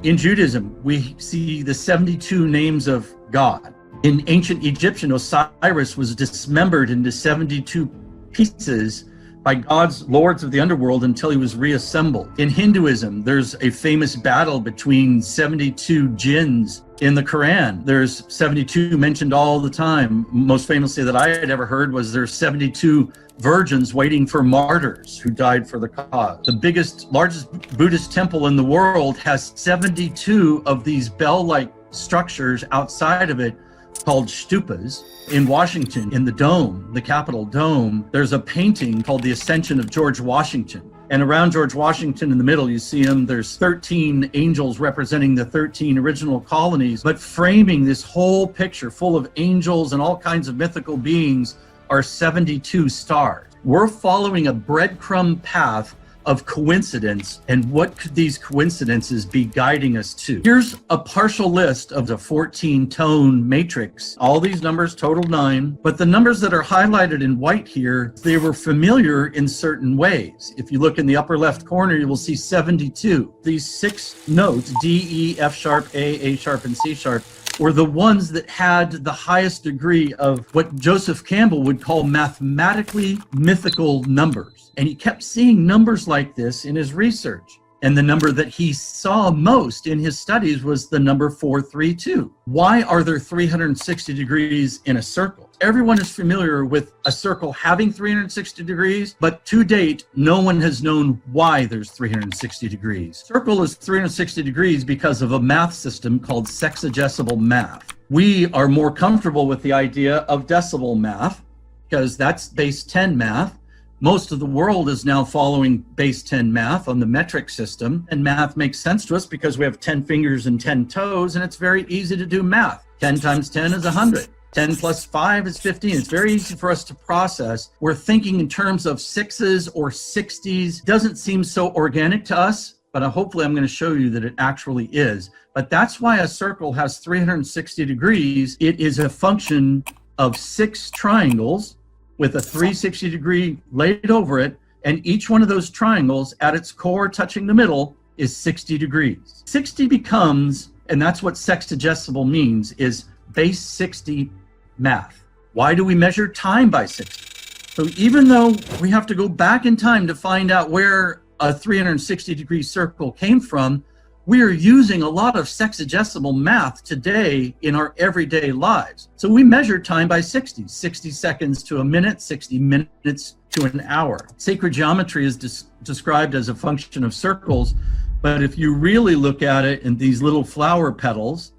In Judaism, we see the 72 names of God. In ancient Egyptian, Osiris was dismembered into 72 pieces by God's lords of the underworld until he was reassembled. In Hinduism, there's a famous battle between 72 jinns in the Quran. There's 72 mentioned all the time. Most famously that I had ever heard was there's 72 virgins waiting for martyrs who died for the cause. The largest Buddhist temple in the world has 72 of these bell-like structures outside of it called stupas. In Washington, in the dome, the Capitol dome, there's a painting called The Ascension of George Washington. And around George Washington in the middle, you see him, there's 13 angels representing the 13 original colonies, but framing this whole picture full of angels and all kinds of mythical beings are 72 stars. We're following a breadcrumb path of coincidence, and what could these coincidences be guiding us to? Here's a partial list of the 14-tone matrix. All these numbers total 9, but the numbers that are highlighted in white here, they were familiar in certain ways. If you look in the upper left corner, you will see 72. These 6 notes, D, E, F sharp, A sharp, and C sharp, were the ones that had the highest degree of what Joseph Campbell would call mathematically mythical numbers. And he kept seeing numbers like this in his research. And the number that he saw most in his studies was the number 432. Why are there 360 degrees in a circle? Everyone is familiar with a circle having 360 degrees, but to date, no one has known why there's 360 degrees. Circle is 360 degrees because of a math system called sexagesimal math. We are more comfortable with the idea of decimal math because that's base 10 math. Most of the world is now following base 10 math on the metric system, and math makes sense to us because we have 10 fingers and 10 toes, and it's very easy to do math. 10 times 10 is 100. 10 plus 5 is 15. It's very easy for us to process. We're thinking in terms of 6s or 60s. Doesn't seem so organic to us, but hopefully I'm going to show you that it actually is. But that's why a circle has 360 degrees. It is a function of 6 triangles with a 360 degree laid over it, and each one of those triangles at its core touching the middle is 60 degrees. 60 becomes, and that's what sexagesimal means, is base 60 math. Why do we measure time by 60? So even though we have to go back in time to find out where a 360 degree circle came from, we are using a lot of sexagesimal math today in our everyday lives. So we measure time by 60 seconds to a minute, 60 minutes to an hour. Sacred geometry is described as a function of circles, but if you really look at it in these little flower petals,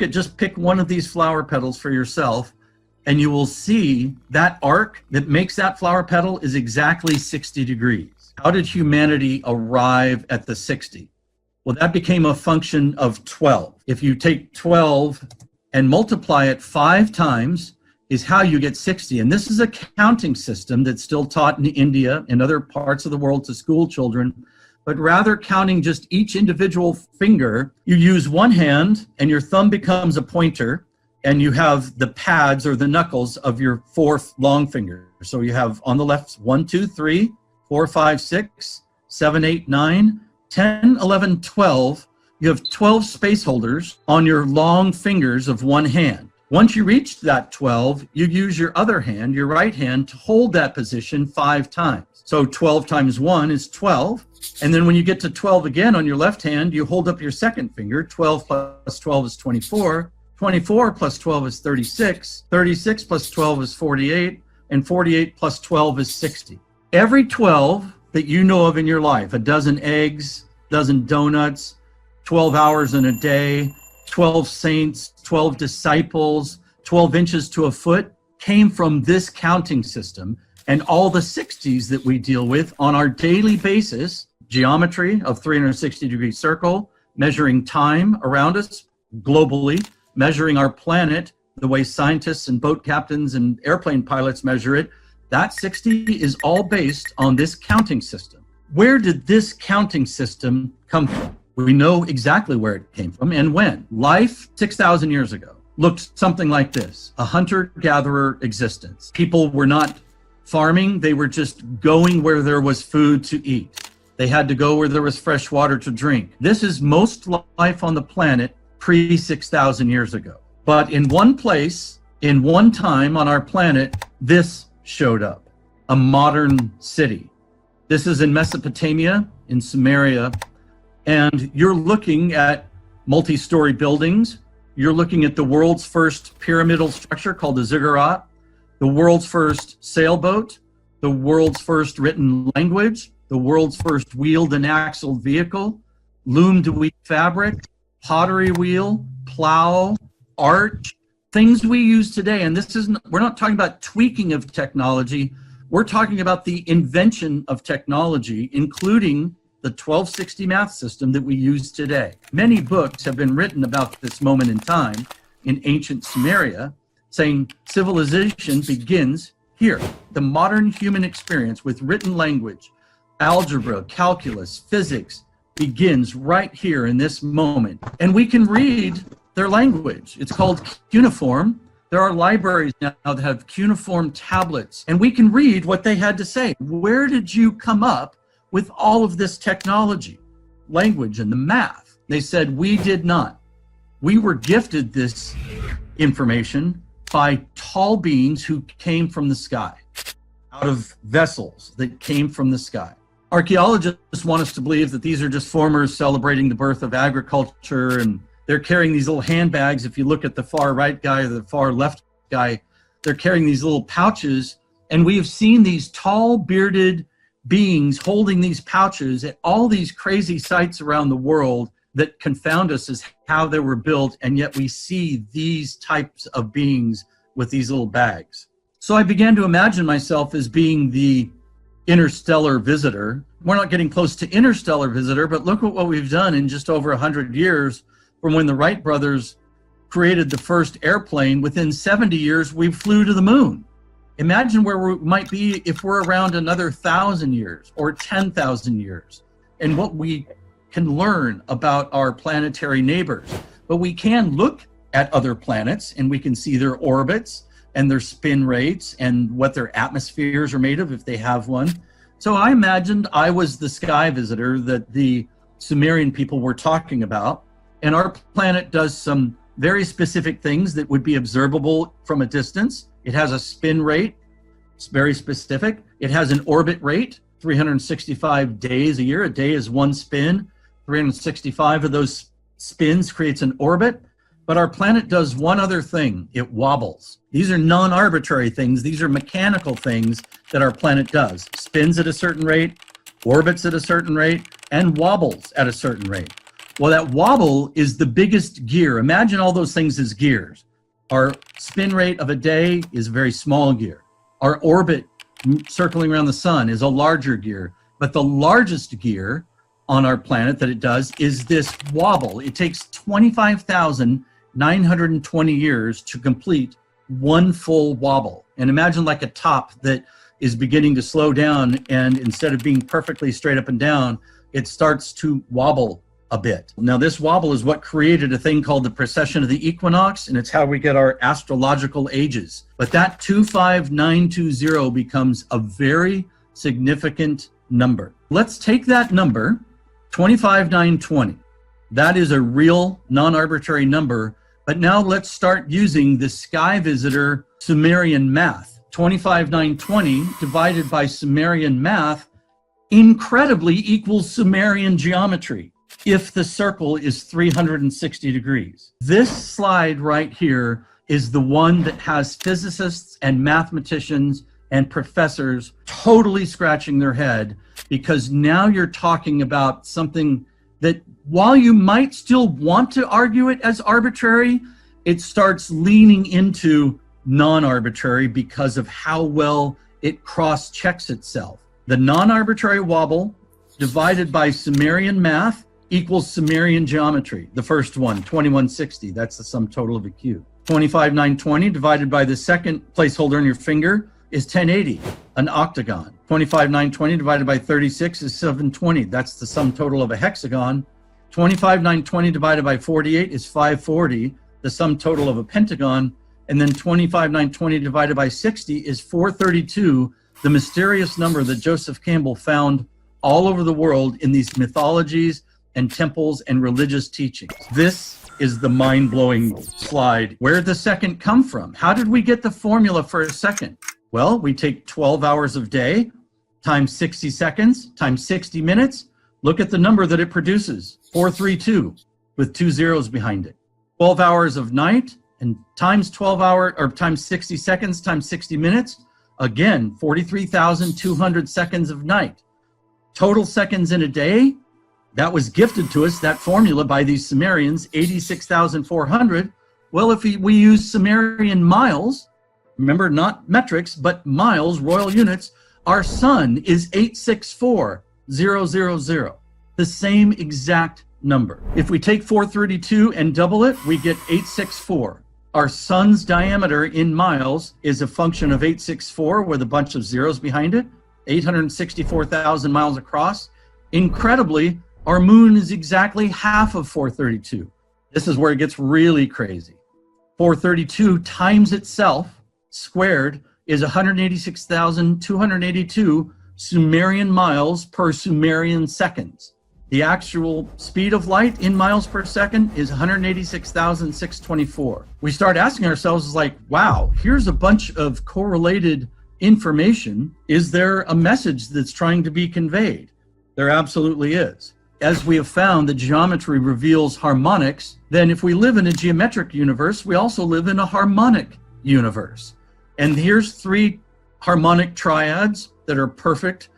just pick one of these flower petals for yourself, and you will see that arc that makes that flower petal is exactly 60 degrees. How did humanity arrive at the 60? Well, that became a function of 12. If you take 12 and multiply it 5 times is how you get 60. And this is a counting system that's still taught in India and other parts of the world to school children. But rather counting just each individual finger, you use one hand and your thumb becomes a pointer, and you have the pads or the knuckles of your 4 long fingers. So you have on the left 1, 2, 3, 4, 5, 6, 7, 8, 9, 10, 11, 12, you have 12 space holders on your long fingers of one hand. Once you reach that 12, you use your other hand, your right hand, to hold that position 5 times. So 12 times 1 is 12. And then when you get to 12 again on your left hand, you hold up your second finger. 12 plus 12 is 24. 24 plus 12 is 36. 36 plus 12 is 48. And 48 plus 12 is 60. Every 12 that you know of in your life, a dozen eggs, dozen donuts, 12 hours in a day, 12 saints, 12 disciples, 12 inches to a foot, came from this counting system. And all the 60s that we deal with on our daily basis, geometry of 360 degree circle, measuring time around us globally, measuring our planet the way scientists and boat captains and airplane pilots measure it, that 60 is all based on this counting system. Where did this counting system come from? We know exactly where it came from and when. Life 6,000 years ago looked something like this, a hunter-gatherer existence. People were not farming, they were just going where there was food to eat. They had to go where there was fresh water to drink. This is most life on the planet pre 6,000 years ago. But in one place, in one time on our planet, this showed up, a modern city. This is in Mesopotamia, in Sumeria, and you're looking at multi-story buildings. You're looking at the world's first pyramidal structure called the ziggurat, the world's first sailboat, the world's first written language, the world's first wheeled and axled vehicle, loomed wheat fabric, pottery wheel, plow, arch, things we use today. And this isn't, we're not talking about tweaking of technology. We're talking about the invention of technology, including the 1260 math system that we use today. Many books have been written about this moment in time in ancient Sumeria, saying civilization begins here. The modern human experience with written language, algebra, calculus, physics begins right here in this moment. And we can read their language. It's called cuneiform. There are libraries now that have cuneiform tablets, and we can read what they had to say. Where did you come up with all of this technology, language, and the math? They said, we did not. We were gifted this information by tall beings who came from the sky, out of vessels that came from the sky. Archaeologists want us to believe that these are just farmers celebrating the birth of agriculture, and they're carrying these little handbags. If you look at the far right guy or the far left guy, they're carrying these little pouches, and we have seen these tall bearded beings holding these pouches at all these crazy sites around the world that confound us as how they were built, and yet we see these types of beings with these little bags. So I began to imagine myself as being the interstellar visitor. We're not getting close to interstellar visitor, but look at what we've done in just over 100 years from when the Wright brothers created the first airplane. Within 70 years, we flew to the moon. Imagine where we might be if we're around another 1,000 years or 10,000 years, and what we can learn about our planetary neighbors. But we can look at other planets and we can see their orbits and their spin rates and what their atmospheres are made of if they have one. So I imagined I was the sky visitor that the Sumerian people were talking about, and our planet does some very specific things that would be observable from a distance. It has a spin rate, it's very specific. It has an orbit rate, 365 days a year. A day is one spin. 365 of those spins creates an orbit. But our planet does one other thing: it wobbles. These are non-arbitrary things. These are mechanical things that our planet does. Spins at a certain rate, orbits at a certain rate, and wobbles at a certain rate. Well, that wobble is the biggest gear. Imagine all those things as gears. Our spin rate of a day is a very small gear. Our orbit circling around the sun is a larger gear. But the largest gear on our planet that it does is this wobble. It takes 25,920 years to complete one full wobble. And imagine like a top that is beginning to slow down, and instead of being perfectly straight up and down, it starts to wobble a bit. Now, this wobble is what created a thing called the precession of the equinox, and it's how we get our astrological ages. But that 25920 becomes a very significant number. Let's take that number, 25920. That is a real non-arbitrary number, but now let's start using the sky visitor Sumerian math. 25920 divided by Sumerian math incredibly equals Sumerian geometry if the circle is 360 degrees. This slide right here is the one that has physicists and mathematicians and professors totally scratching their head, because now you're talking about something that, while you might still want to argue it as arbitrary, it starts leaning into non-arbitrary because of how well it cross-checks itself. The non-arbitrary wobble divided by Sumerian math equals Sumerian geometry. The first one, 2160, that's the sum total of a cube. 25920 divided by the second placeholder on your finger is 1080, an octagon. 25920 divided by 36 is 720. That's the sum total of a hexagon. 25920 divided by 48 is 540, the sum total of a pentagon. And then 25920 divided by 60 is 432, the mysterious number that Joseph Campbell found all over the world in these mythologies and temples and religious teachings. This is the mind-blowing slide. Where did the second come from? How did we get the formula for a second? Well, we take 12 hours of day times 60 seconds times 60 minutes. Look at the number that it produces, 432, with 2 zeros behind it. 12 hours of night and times 12 hours, or times 60 seconds times 60 minutes. Again, 43,200 seconds of night. Total seconds in a day, that was gifted to us, that formula by these Sumerians, 86,400. Well, if we use Sumerian miles, remember not metrics, but miles, royal units, our sun is 864,000, the same exact number. If we take 432 and double it, we get 864. Our sun's diameter in miles is a function of 864 with a bunch of zeros behind it, 864,000 miles across. Incredibly, our moon is exactly half of 432. This is where it gets really crazy. 432 times itself squared is 186,282 Sumerian miles per Sumerian seconds. The actual speed of light in miles per second is 186,624. We start asking ourselves, like, wow, here's a bunch of correlated information. Is there a message that's trying to be conveyed? There absolutely is. As we have found that geometry reveals harmonics, then if we live in a geometric universe, we also live in a harmonic universe. And here's 3 harmonic triads that are perfect.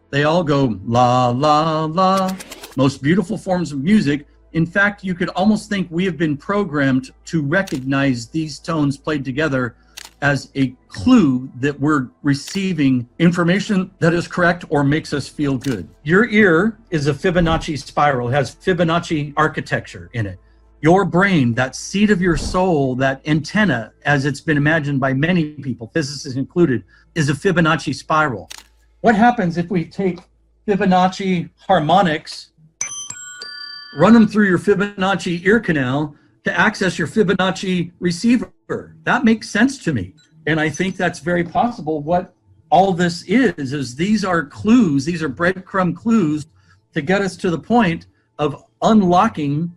They all go la, la, la. Most beautiful forms of music. In fact, you could almost think we have been programmed to recognize these tones played together as a clue that we're receiving information that is correct or makes us feel good. Your ear is a Fibonacci spiral. It has Fibonacci architecture in it. Your brain, that seat of your soul, that antenna, as it's been imagined by many people, physicists included, is a Fibonacci spiral. What happens if we take Fibonacci harmonics, run them through your Fibonacci ear canal to access your Fibonacci receiver? That makes sense to me. And I think that's very possible. What all this is these are clues, these are breadcrumb clues to get us to the point of unlocking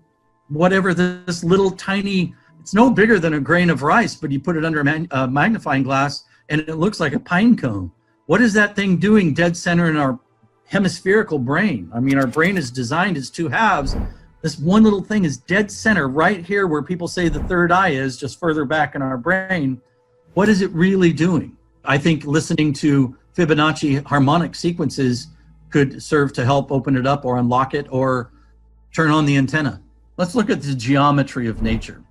whatever this little tiny, it's no bigger than a grain of rice, but you put it under a magnifying glass and it looks like a pine cone. What is that thing doing dead center in our hemispherical brain? I mean, our brain is designed as 2 halves. This one little thing is dead center right here where people say the third eye is, just further back in our brain. What is it really doing? I think listening to Fibonacci harmonic sequences could serve to help open it up or unlock it or turn on the antenna. Let's look at the geometry of nature.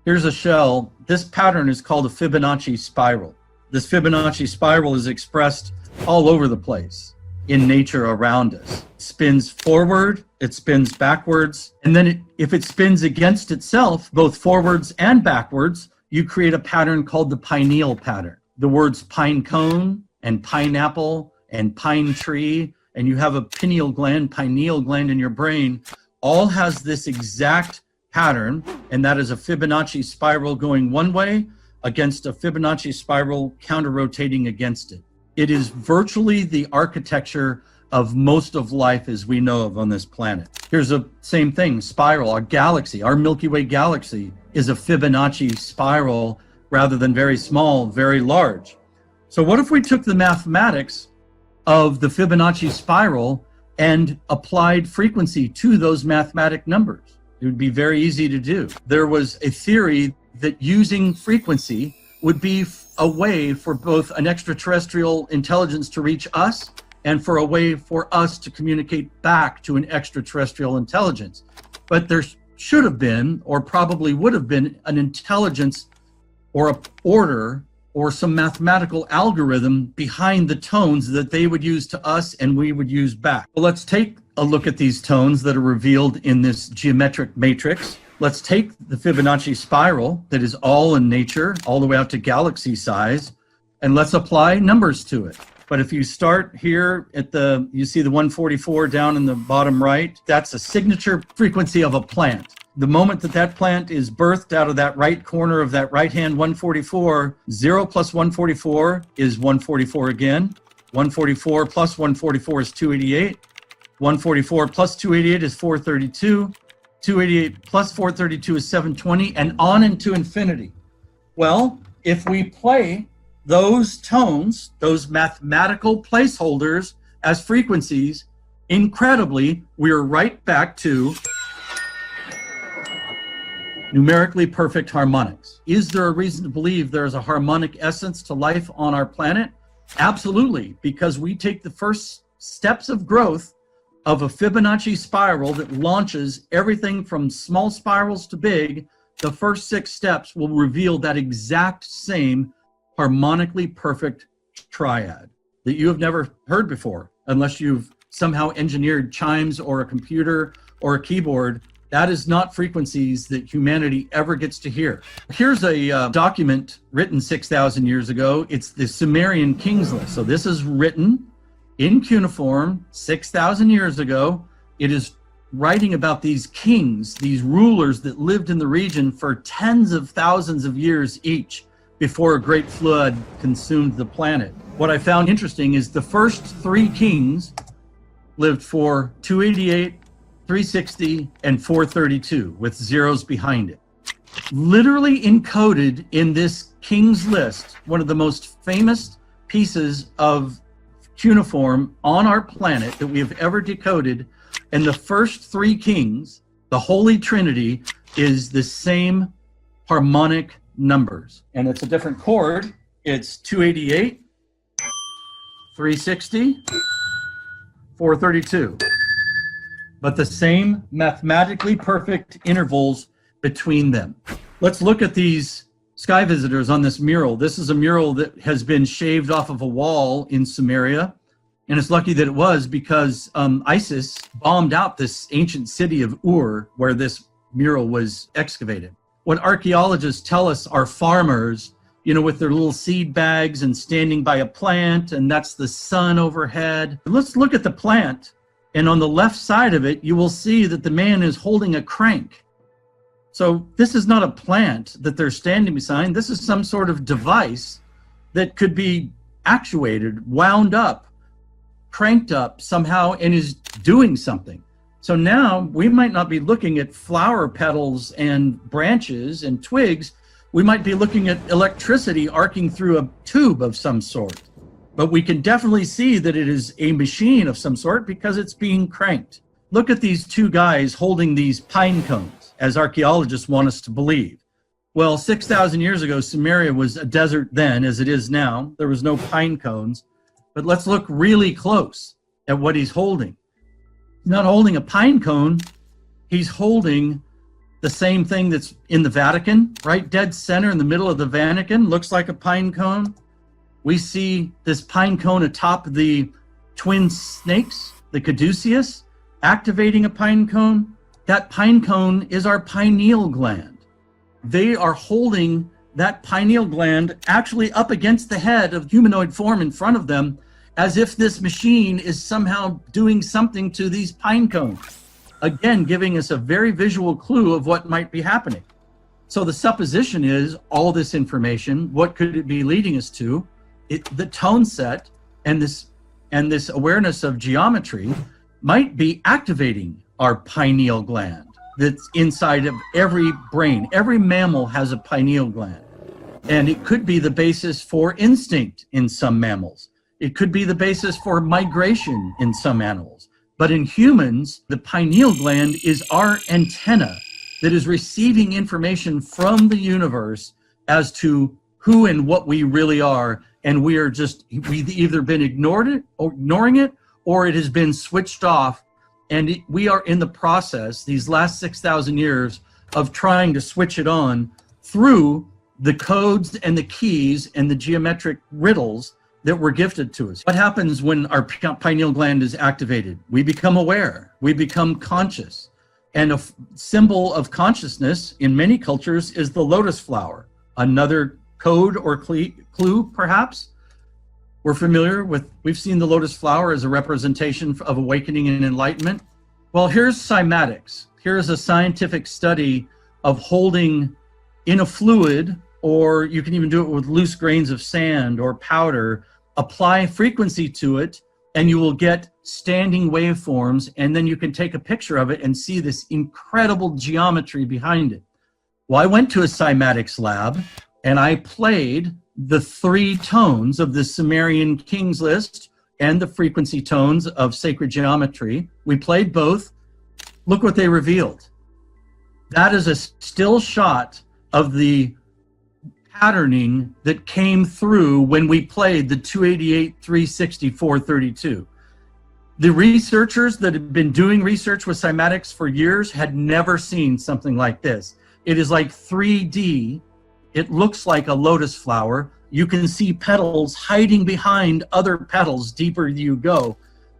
Here's a shell. This pattern is called a Fibonacci spiral. This Fibonacci spiral is expressed all over the place in nature around us. It spins forward, it spins backwards, and then if it spins against itself, both forwards and backwards, you create a pattern called the pineal pattern. The words pine cone and pineapple and pine tree, and you have a pineal gland in your brain, all has this exact pattern, and that is a Fibonacci spiral going one way against a Fibonacci spiral counter-rotating against it. It is virtually the architecture of most of life as we know of on this planet. Here's the same thing, spiral. Our galaxy, our Milky Way galaxy, is a Fibonacci spiral rather than very small, very large. So what if we took the mathematics of the Fibonacci spiral and applied frequency to those mathematic numbers? It would be very easy to do. There was a theory that using frequency would be a way for both an extraterrestrial intelligence to reach us and for a way for us to communicate back to an extraterrestrial intelligence. But there should have been, or probably would have been, an intelligence or an order or some mathematical algorithm behind the tones that they would use to us and we would use back. Well, let's take a look at these tones that are revealed in this geometric matrix. Let's take the Fibonacci spiral that is all in nature, all the way out to galaxy size, and let's apply numbers to it. But if you start here at you see the 144 down in the bottom right, that's a signature frequency of a plant. The moment that plant is birthed out of that right corner of that right-hand 144, 0 plus 144 is 144 again. 144 plus 144 is 288. 144 plus 288 is 432. 288 plus 432 is 720, and on into infinity. Well, if we play those tones, those mathematical placeholders as frequencies, incredibly, we're right back to numerically perfect harmonics. Is there a reason to believe there's a harmonic essence to life on our planet? Absolutely, because we take the first steps of growth of a Fibonacci spiral that launches everything from small spirals to big. The first 6 steps will reveal that exact same harmonically perfect triad that you have never heard before, unless you've somehow engineered chimes or a computer or a keyboard. That is not frequencies that humanity ever gets to hear. Here's a document written 6,000 years ago. It's the Sumerian Kings List. So this is written in cuneiform 6,000 years ago. It is writing about these kings, these rulers that lived in the region for tens of thousands of years each before a great flood consumed the planet. What I found interesting is the first 3 kings lived for 288, 360, and 432 with zeros behind it. Literally encoded in this King's List, one of the most famous pieces of cuneiform on our planet that we have ever decoded, and the first 3 kings, the Holy Trinity, is the same harmonic numbers. And it's a different chord. It's 288, 360, 432. But the same mathematically perfect intervals between them. Let's look at these sky visitors on this mural. This is a mural that has been shaved off of a wall in Sumeria. And it's lucky that it was, because ISIS bombed out this ancient city of Ur where this mural was excavated. What archaeologists tell us are farmers, you know, with their little seed bags and standing by a plant, and that's the sun overhead. Let's look at the plant. And on the left side of it, you will see that the man is holding a crank. So this is not a plant that they're standing beside. This is some sort of device that could be actuated, wound up, cranked up somehow, and is doing something. So now we might not be looking at flower petals and branches and twigs. We might be looking at electricity arcing through a tube of some sort. But we can definitely see that it is a machine of some sort because it's being cranked. Look at these 2 guys holding these pine cones, as archaeologists want us to believe. Well, 6,000 years ago, Sumeria was a desert then, as it is now. There was no pine cones. But let's look really close at what he's holding. He's not holding a pine cone. He's holding the same thing that's in the Vatican, right dead center in the middle of the Vatican. Looks like a pine cone. We see this pine cone atop the twin snakes, the caduceus, activating a pine cone. That pine cone is our pineal gland. They are holding that pineal gland actually up against the head of humanoid form in front of them, as if this machine is somehow doing something to these pine cones. Again, giving us a very visual clue of what might be happening. So the supposition is all this information, what could it be leading us to? The tone set and this awareness of geometry might be activating our pineal gland that's inside of every brain. Every mammal has a pineal gland, and it could be the basis for instinct in some mammals. It could be the basis for migration in some animals. But in humans, the pineal gland is our antenna that is receiving information from the universe as to who and what we really are. And we've either been ignoring it, or it has been switched off. And we are in the process, these last 6,000 years, of trying to switch it on through the codes and the keys and the geometric riddles that were gifted to us. What happens when our pineal gland is activated? We become aware, we become conscious. And a symbol of consciousness in many cultures is the lotus flower. Another code or clue, perhaps. We're familiar with, we've seen the lotus flower as a representation of awakening and enlightenment. Well, here's cymatics. Here's a scientific study of holding in a fluid, or you can even do it with loose grains of sand or powder, apply frequency to it, and you will get standing waveforms, and then you can take a picture of it and see this incredible geometry behind it. Well, I went to a cymatics lab and I played the 3 tones of the Sumerian Kings list and the frequency tones of sacred geometry. We played both. Look what they revealed. That is a still shot of the patterning that came through when we played the 288, 360, 432. The researchers that had been doing research with cymatics for years had never seen something like this. It is like 3D. It looks like a lotus flower. You can see petals hiding behind other petals deeper you go.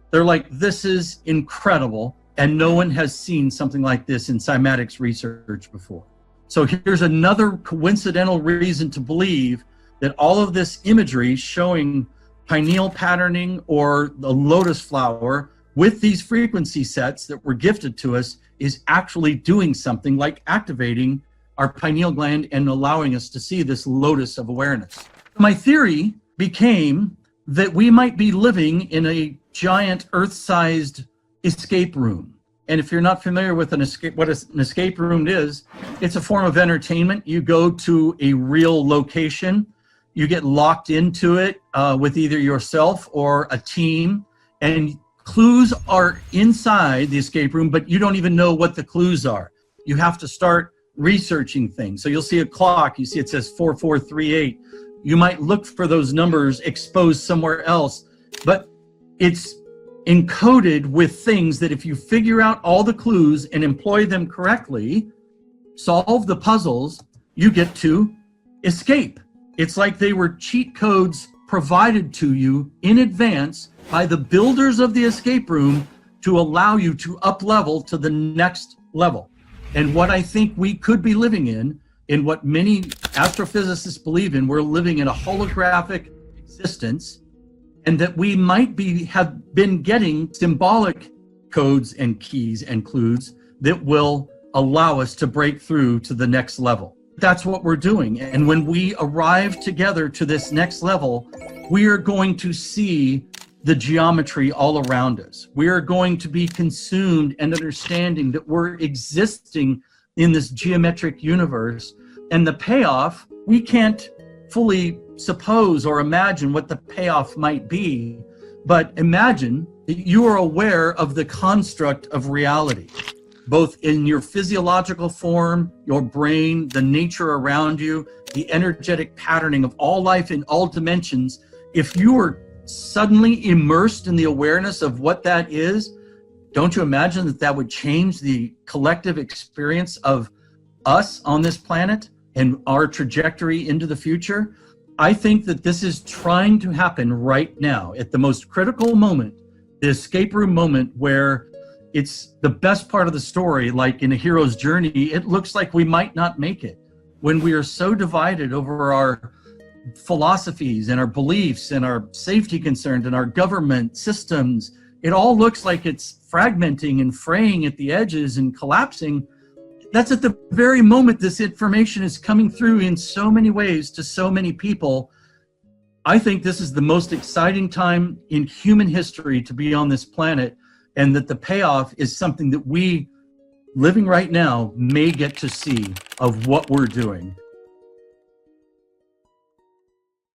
They're like, this is incredible. And no one has seen something like this in cymatics research before. So here's another coincidental reason to believe that all of this imagery showing pineal patterning or the lotus flower with these frequency sets that were gifted to us is actually doing something like activating our pineal gland and allowing us to see this lotus of awareness. My theory became that we might be living in a giant Earth-sized escape room. And if you're not familiar with an escape room is, it's a form of entertainment. You go to a real location, you get locked into it with either yourself or a team, and clues are inside the escape room, but you don't even know what the clues are. You have to start researching things. So you'll see a clock, you see it says 4438. You might look for those numbers exposed somewhere else, but it's encoded with things that if you figure out all the clues and employ them correctly, solve the puzzles, you get to escape. It's like they were cheat codes provided to you in advance by the builders of the escape room to allow you to up level to the next level. And what I think we could be living in what many astrophysicists believe in, we're living in a holographic existence, and that we might have been getting symbolic codes and keys and clues that will allow us to break through to the next level. That's what we're doing. And when we arrive together to this next level, we are going to see the geometry all around us. We are going to be consumed and understanding that we're existing in this geometric universe. And the payoff, we can't fully suppose or imagine what the payoff might be, but imagine that you are aware of the construct of reality, both in your physiological form, your brain, the nature around you, the energetic patterning of all life in all dimensions. If you are suddenly immersed in the awareness of what that is, don't you imagine that that would change the collective experience of us on this planet and our trajectory into the future? I think that this is trying to happen right now at the most critical moment, the escape room moment, where it's the best part of the story. Like in a hero's journey, it looks like we might not make it when we are so divided over our philosophies and our beliefs and our safety concerns and our government systems. It all looks like it's fragmenting and fraying at the edges and collapsing. That's at the very moment this information is coming through in so many ways to so many people. I think this is the most exciting time in human history to be on this planet, and that the payoff is something that we, living right now, may get to see of what we're doing.